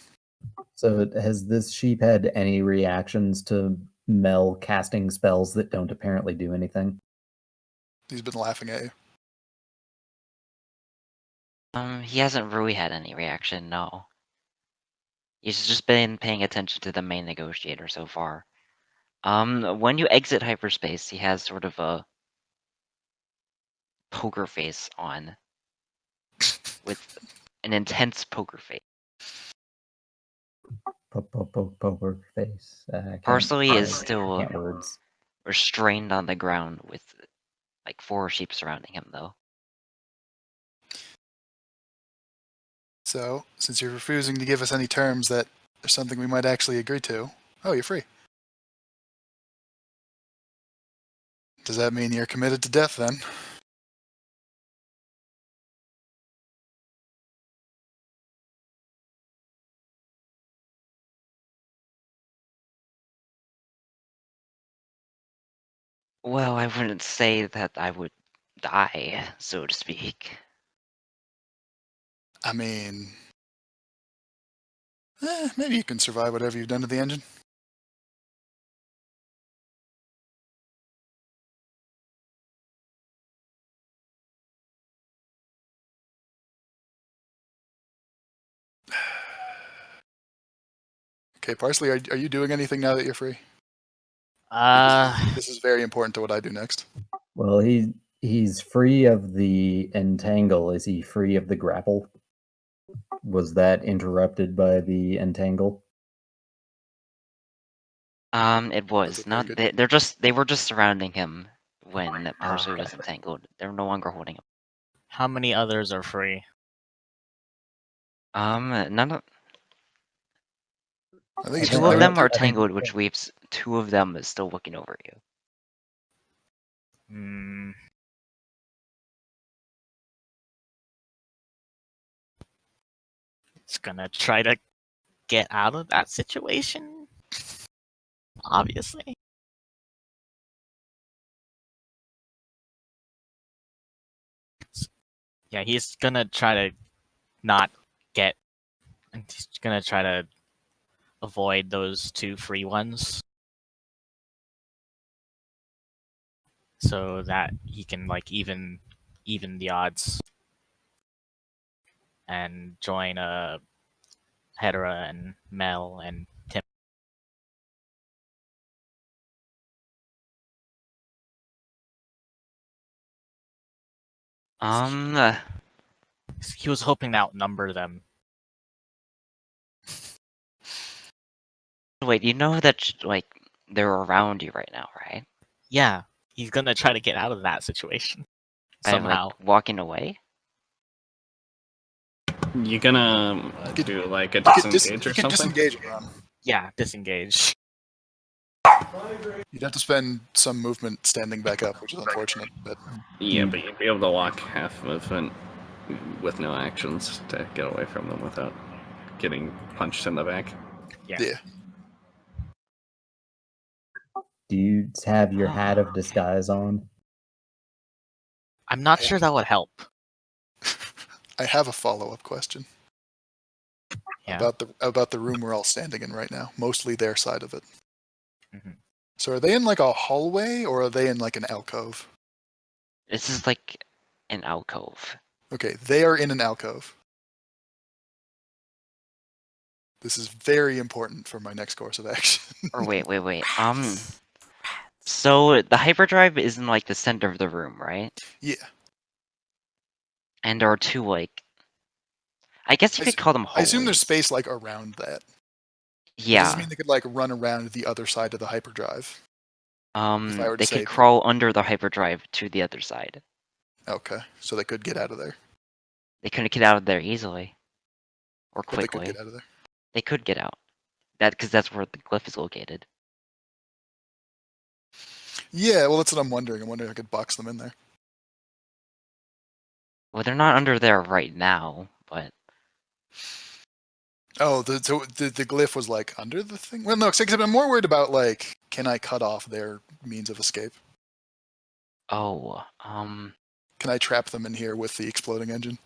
So has this sheep had any reactions to Mel casting spells that don't apparently do anything? He's been laughing at you. He hasn't really had any reaction, no. He's just been paying attention to the main negotiator so far. When you exit hyperspace, he has sort of a poker face on, with an intense poker face. Poker face. Parsley is still Can't words. restrained on the ground with like 4 sheep surrounding him, though. So, since you're refusing to give us any terms that are something we might actually agree to, oh, you're free. Does that mean you're committed to death then? Well, I wouldn't say that I would die, so to speak. I mean, maybe you can survive whatever you've done to the engine. Okay, Parsley, are you doing anything now that you're free? Uh, This is very important to what I do next. Well, he's free of the entangle. Is he free of the grapple? Was that interrupted by the entangle? It That's was a very not. good. They were just surrounding him when Percy okay. was entangled. They're no longer holding him. How many others are free? None of I think two of them are I think tangled, which leaves two of them is still looking over you. Hmm. It's gonna try to get out of that situation. Obviously. Yeah, he's gonna try to not get. He's gonna try to avoid those two free ones, so that he can like even the odds and join Hedera and Mel and Tim. Uh, He was hoping to outnumber them. Wait, you know that like they're around you right now, right? Yeah, he's gonna try to get out of that situation By like somehow. walking away. You gonna could- do like a You could, disengage you or could something? disengage and run. Yeah, disengage. You'd have to spend some movement standing back up, which is unfortunate. But Yeah, but you'd be able to walk half movement with no actions to get away from them without getting punched in the back. Yeah. yeah, Do you have your hat of disguise on? I'm not sure that would help. I have a follow-up question Yeah. about the room we're all standing in right now. Mostly their side of it. Mhm. So are they in like a hallway or are they in like an alcove? This is like an alcove. Okay, they are in an alcove. This is very important for my next course of action. Or wait. So the hyperdrive is in like the center of the room, right? Yeah. And there are two like. I guess you could call them I hallways. assume there's space like around that. Does Yeah. this mean they could like run around the other side of the hyperdrive? If I were to They say could crawl under the hyperdrive to the other side. okay, so they could get out of there, They couldn't get out of there easily or but they could quickly. get out of there. They could get out. Because that's where the glyph is located. Yeah, well, that's what I'm wondering. I'm wondering if I could box them in there. Well, they're not under there right now, but Oh, the glyph was like under the thing. Well, no, except I'm more worried about like, can I cut off their means of escape? oh, Can I trap them in here with the exploding engine?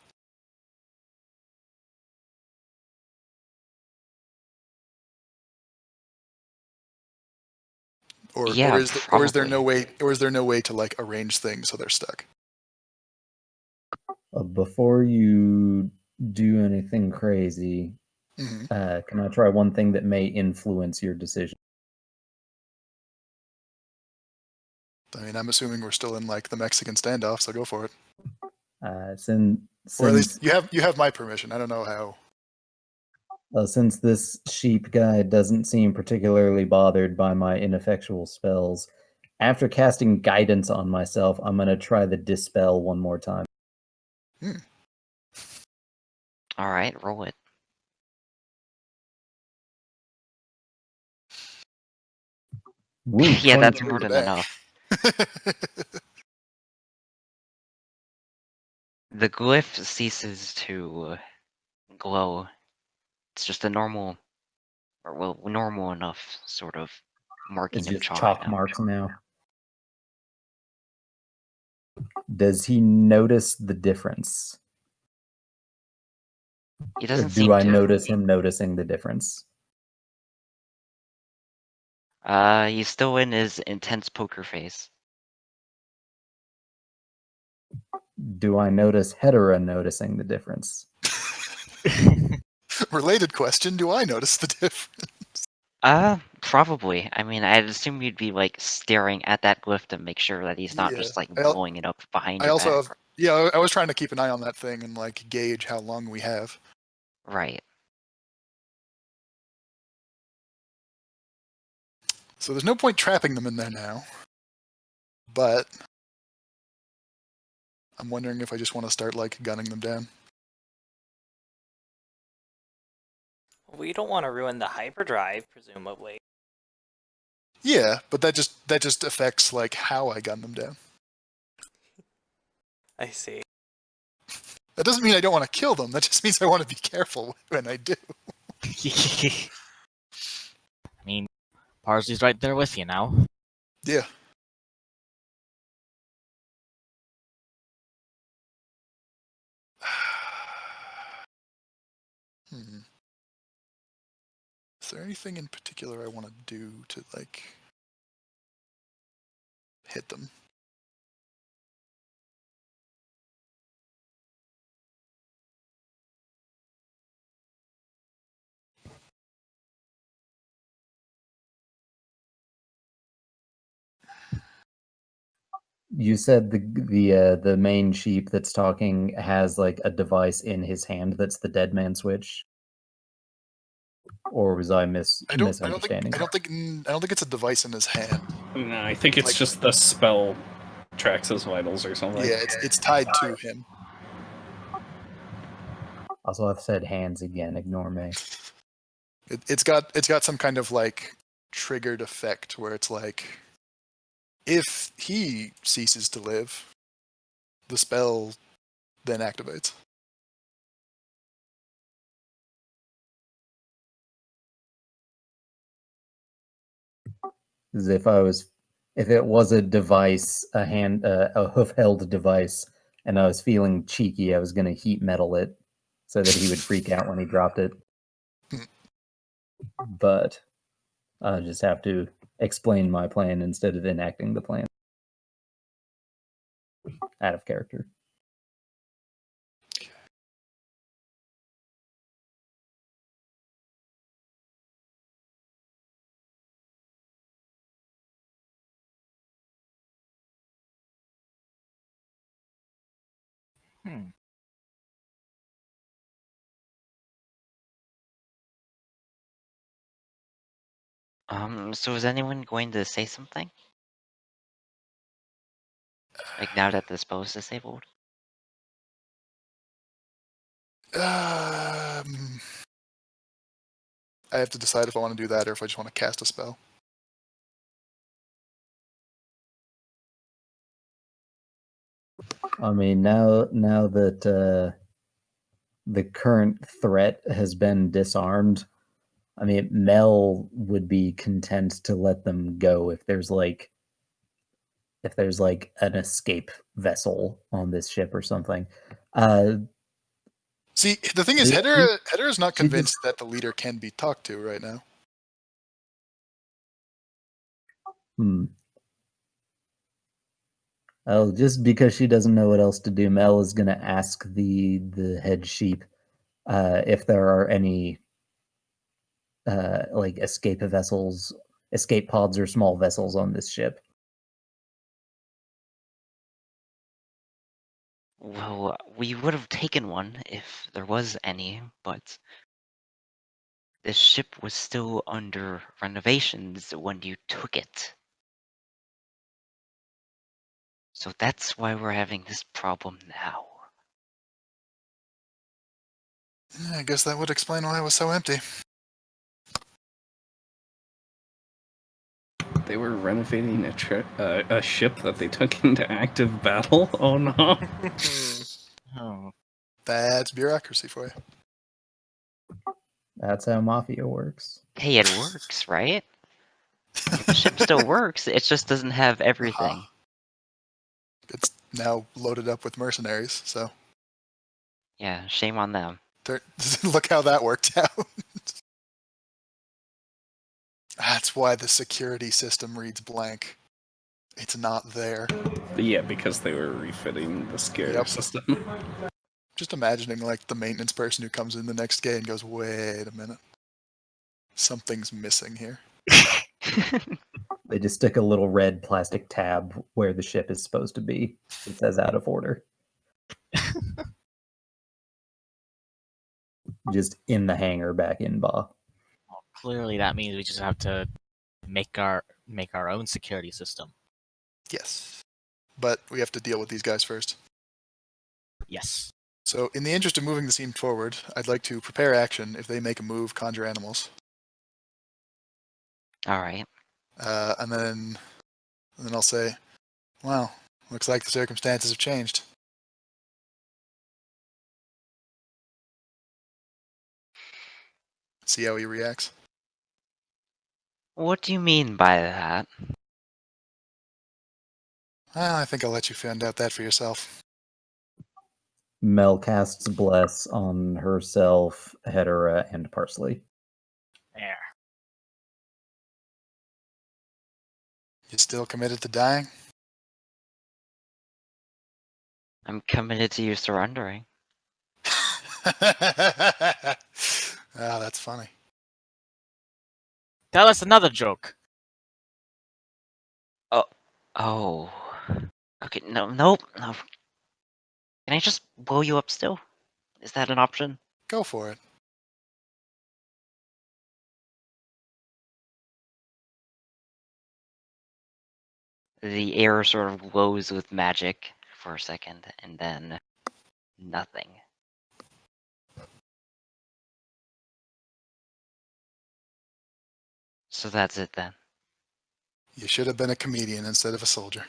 yeah, Or is there no probably. way to like arrange things so they're stuck? Before you do anything crazy, Hmm. can I try one thing that may influence your decision? I mean, I'm assuming we're still in like the Mexican standoff, so go for it. Since Or at least you have my permission. I don't know how. since this sheep guy doesn't seem particularly bothered by my ineffectual spells, after casting guidance on myself, I'm gonna try the dispel one more time. All right, roll it. Woo, Yeah, that's 23. more than Dang. enough. The glyph ceases to glow. It's just a normal, or well, normal enough sort of marking It's of just chalk chalk now. marks now. Does he notice the difference? He Or doesn't do seem I to. notice him noticing the difference? He's still in his intense poker face. Do I notice Hedera noticing the difference? Related question: do I notice the difference? Probably. I mean, I'd assume you'd be like staring at that glyph to make sure that he's not Yeah. just like I blowing it up behind I your also back. have, yeah, I was trying to keep an eye on that thing and like gauge how long we have. Right. So there's no point trapping them in there now. But I'm wondering if I just want to start like gunning them down. We don't want to ruin the hyperdrive, presumably. Yeah, but that just affects like how I gun them down. I see. That doesn't mean I don't want to kill them. That just means I want to be careful when I do. I mean, Parsley's right there with you now. Yeah. Hmm. Is there anything in particular I want to do to like hit them? You said the main sheep that's talking has like a device in his hand that's the dead man switch, or was I misunderstanding? I don't think it's a device in his hand. No, I think it's Like- just the spell tracks his vitals or something. Yeah, it's tied to him. Also, I've said hands again. Ignore me. It's got some kind of like triggered effect where it's like if he ceases to live, the spell then activates. As if it was a device, a hoof-held device, and I was feeling cheeky, I was going to heat metal it so that he would freak out when he dropped it. But I just have to explain my plan instead of enacting the plan. Out of character. Hmm. So is anyone going to say something? Like now that the spell is disabled? I have to decide if I want to do that or if I just want to cast a spell. I mean, now that the current threat has been disarmed, I mean, Mel would be content to let them go if there's like an escape vessel on this ship or something. See, the thing is, She- Hedera is not she just- convinced that the leader can be talked to right now. Well, just because she doesn't know what else to do, Mel is going to ask the head sheep if there are any like escape pods, or small vessels on this ship. Well, we would have taken one if there was any, but the ship was still under renovations when you took it. So that's why we're having this problem now. I guess that would explain why it was so empty. They were renovating a ship that they took into active battle. Oh no! Oh. That's bureaucracy for you. That's how mafia works. Hey, it works, right? Like, the ship still works, it just doesn't have everything. It's now loaded up with mercenaries, so Yeah, shame on them. look how that worked out. That's why the security system reads blank. It's not there. Yeah, because they were refitting the scare Yep. system. Just imagining like the maintenance person who comes in the next day and goes, "Wait a minute, Something's missing here. They just stick a little red plastic tab where the ship is supposed to be. It says out of order. Just in the hangar back in Ba. Well, clearly, that means we just have to make our own security system. Yes. But we have to deal with these guys first. Yes. So, in the interest of moving the scene forward, I'd like to prepare action. If they make a move, conjure animals. All right. And then I'll say, well, looks like the circumstances have changed. See how he reacts. What do you mean by that? Well, I think I'll let you find out that for yourself. Mel casts Bless on herself, Hedera, and Parsley. There. You still committed to dying? I'm committed to you surrendering. That's funny. Tell us another joke. Oh. Okay, nope. No. Can I just blow you up still? Is that an option? Go for it. The air sort of glows with magic for a second, and then nothing. So that's it then. You should have been a comedian instead of a soldier.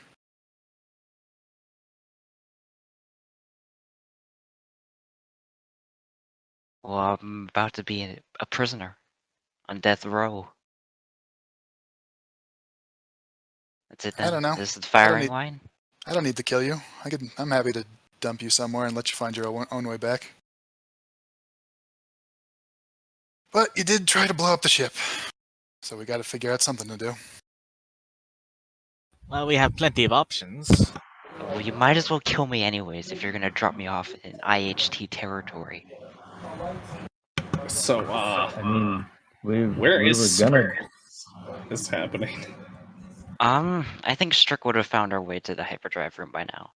Well, I'm about to be a prisoner on death row. That's it then. I don't know. This is the firing need- line. I don't need to kill you. I'm happy to dump you somewhere and let you find your own way back. But you did try to blow up the ship. So we got to figure out something to do. Well, we have plenty of options. Well, you might as well kill me anyways if you're gonna drop me off in IHT territory. So, I mean, we where we is were gonna. this happening? I think Strick would have found our way to the hyperdrive room by now.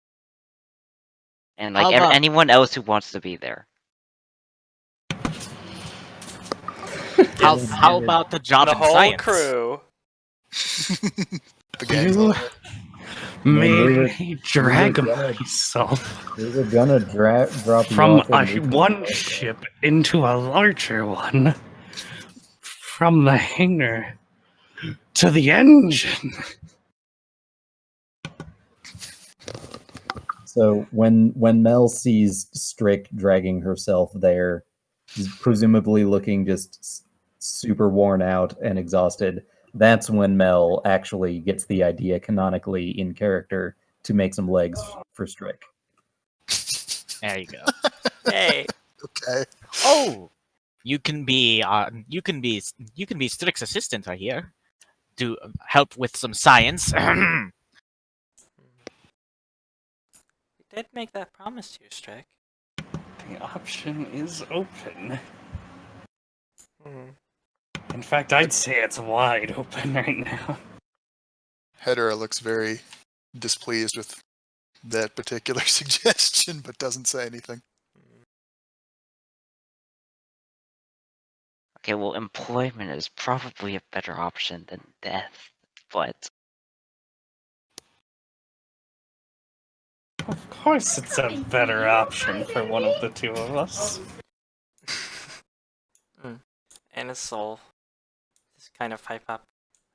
And like How about- anyone else who wants to be there. How about the job The in whole science? crew. The gang's You all made me drag we were gonna- myself We were gonna drop you from off in one ship into a larger one, from the hangar to the engine. So when Mel sees Strick dragging herself there, presumably looking just super worn out and exhausted, that's when Mel actually gets the idea canonically in character to make some legs for Strick. There you go. Hey. okay. Oh, you can be Strick's assistant right here to help with some science. We did make that promise to you, Strick. The option is open. Hmm. In fact, I'd say it's wide open right now. Hedera looks very displeased with that particular suggestion, but doesn't say anything. Okay, well, employment is probably a better option than death, but Of course, it's a better option for one of the two of us. And his soul just kind of pipe up.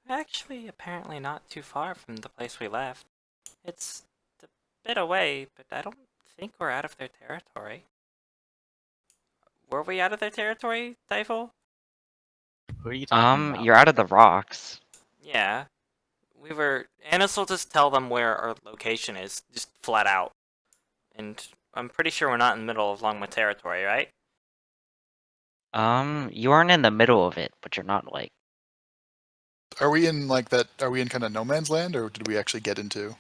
Actually, apparently not too far from the place we left. It's a bit away, but I don't think we're out of their territory. Were we out of their territory, Typhel? Who are you talking about? you're out of the rocks. Yeah. We were... Annis will just tell them where our location is, just flat out. And I'm pretty sure we're not in the middle of Longma territory, right? You aren't in the middle of it, but you're not like... Are we in like that? Are we in kind of no man's land, or did we actually get into?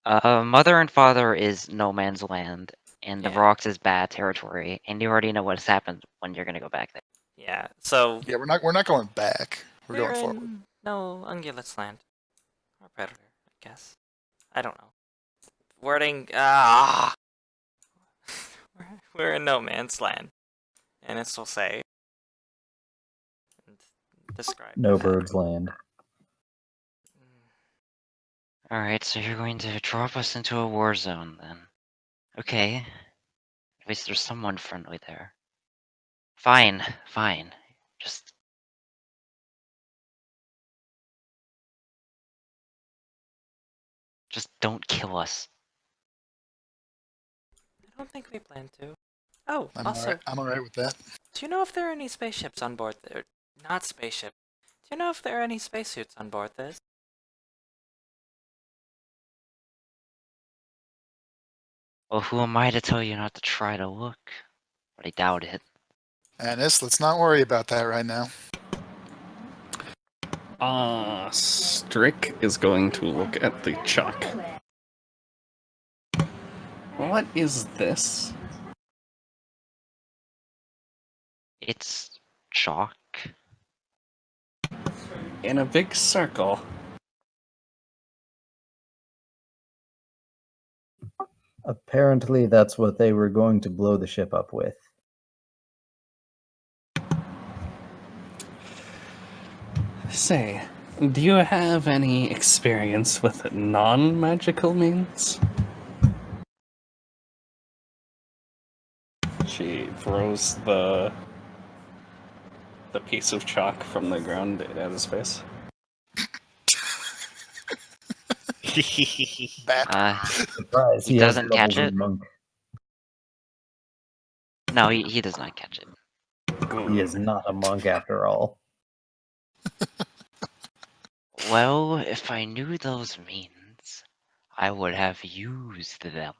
Mother and Father is no man's land, and the Yeah. rocks is bad territory, and you already know what's happened when you're gonna go back there. Yeah. So Yeah, we're not going back. We're going forward. in no ungulate's land or predator, I guess. I don't know. Wording. We're in no man's land, and it will say. And describe. No that. bird's land. Alright, so you're going to drop us into a war zone then. Okay. At least there's someone friendly there. Fine, fine. Just don't kill us. I don't think we plan to. Oh, I'm also, I'm all right with that. do you know if there are any spaceships on board there? Not spaceship. Do you know if there are any spacesuits on board this? Well, who am I to tell you not to try to look? But I doubt it. Anis, let's not worry about that right now. Strick is going to look at the chalk. What is this? It's chalk. In a big circle. Apparently, that's what they were going to blow the ship up with. Say, do you have any experience with non-magical means? She throws the piece of chalk from the ground at his face. Bat. Surprise, He he has doesn't levels catch of it? monk. No, he does not catch it. He is not a monk after all. Well, if I knew those means, I would have used them.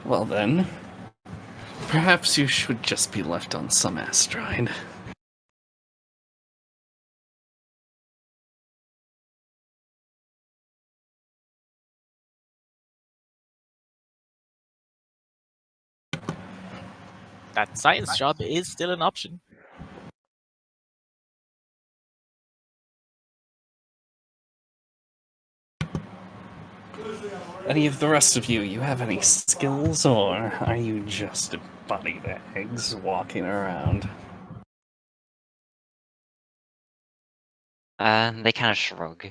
Well then, perhaps you should just be left on some asteroid. That science job is still an option. Any of the rest of you have any skills, or are you just body bags walking around? They kind of shrug.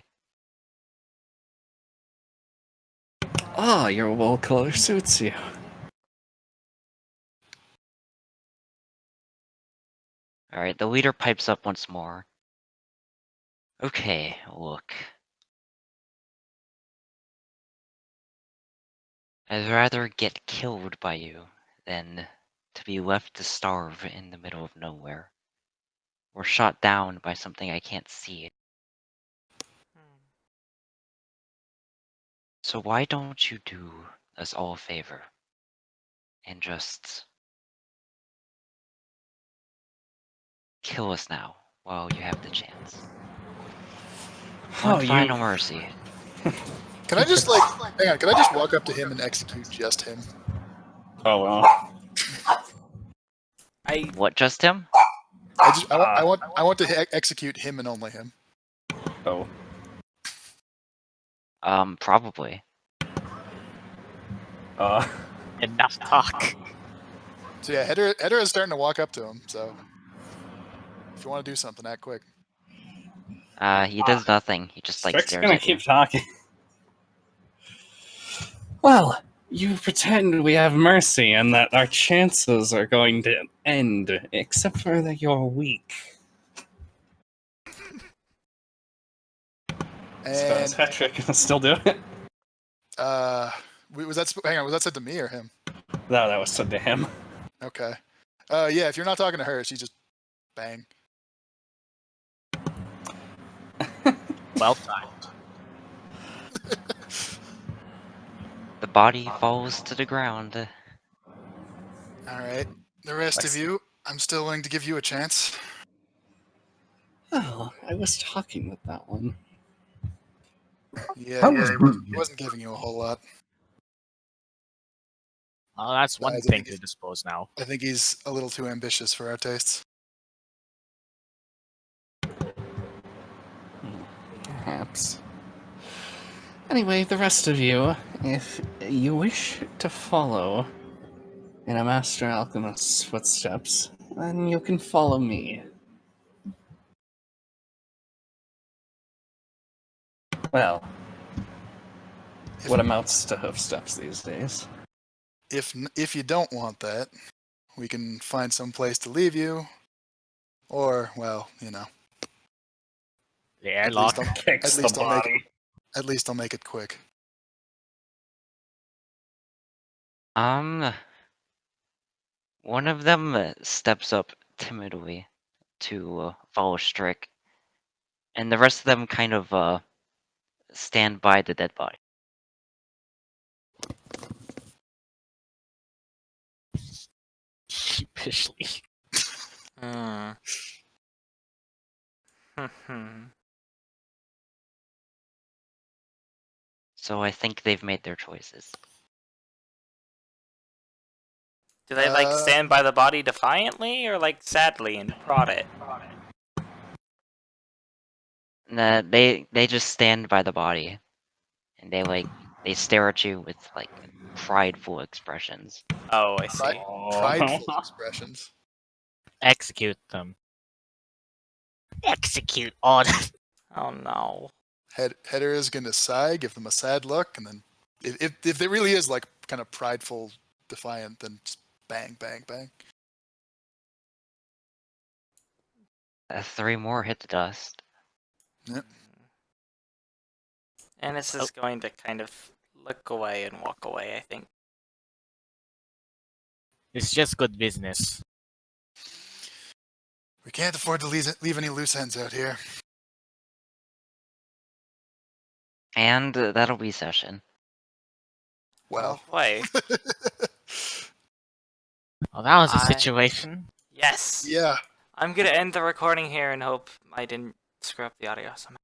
Ah, your wool color suits you. Alright, the leader pipes up once more. Okay, look. I'd rather get killed by you than to be left to starve in the middle of nowhere. Or shot down by something I can't see. So why don't you do us all a favor? And just kill us now, while you have the chance. One final mercy. Can I just hang on? Can I just walk up to him and execute just him? Oh well. What, just him? I want to execute him and only him. Oh. Probably. Enough talk. So yeah, Hedera is starting to walk up to him. So if you want to do something, act quick. He does nothing. He just like Strick's stares gonna at you. keep talking. Well, you pretend we have mercy and that our chances are going to end, except for that you're weak. And So is Patrick gonna still do it? was that said to me or him? No, that was said to him. Okay. Yeah, if you're not talking to her, she just bang. Well timed. The body falls to the ground. All right. The rest of you, I'm still willing to give you a chance. Oh, I was talking with that one. Yeah, How he rude. wasn't giving you a whole lot. Oh, that's one Besides, thing to dispose now. I think he's a little too ambitious for our tastes. Perhaps. Anyway, the rest of you, if you wish to follow in a master alchemist's footsteps, then you can follow me. Well, what amounts to hoof steps these days? If you don't want that, we can find some place to leave you, or well, you know, The at least airlock. Kicks the body. At least I'll make it quick. One of them steps up timidly to follow Strick, and the rest of them kind of stand by the dead body. Sheepishly. Hmm. So I think they've made their choices. Do they like stand by the body defiantly or like sadly and prod it? Nah, they just stand by the body, and they stare at you with like prideful expressions. Oh, I see. Prideful expressions. Execute them. Execute all. Oh no. Header is gonna sigh, give them a sad look, and then if it really is like kind of prideful, defiant, then just bang, bang, bang. 3 more hit the dust. Yep. And this is going to kind of look away and walk away, I think. It's just good business. We can't afford to leave any loose ends out here. And that'll be session. Well, Play. Oh, that was a situation. Yes! yeah. I'm gonna end the recording here and hope I didn't screw up the audio somehow.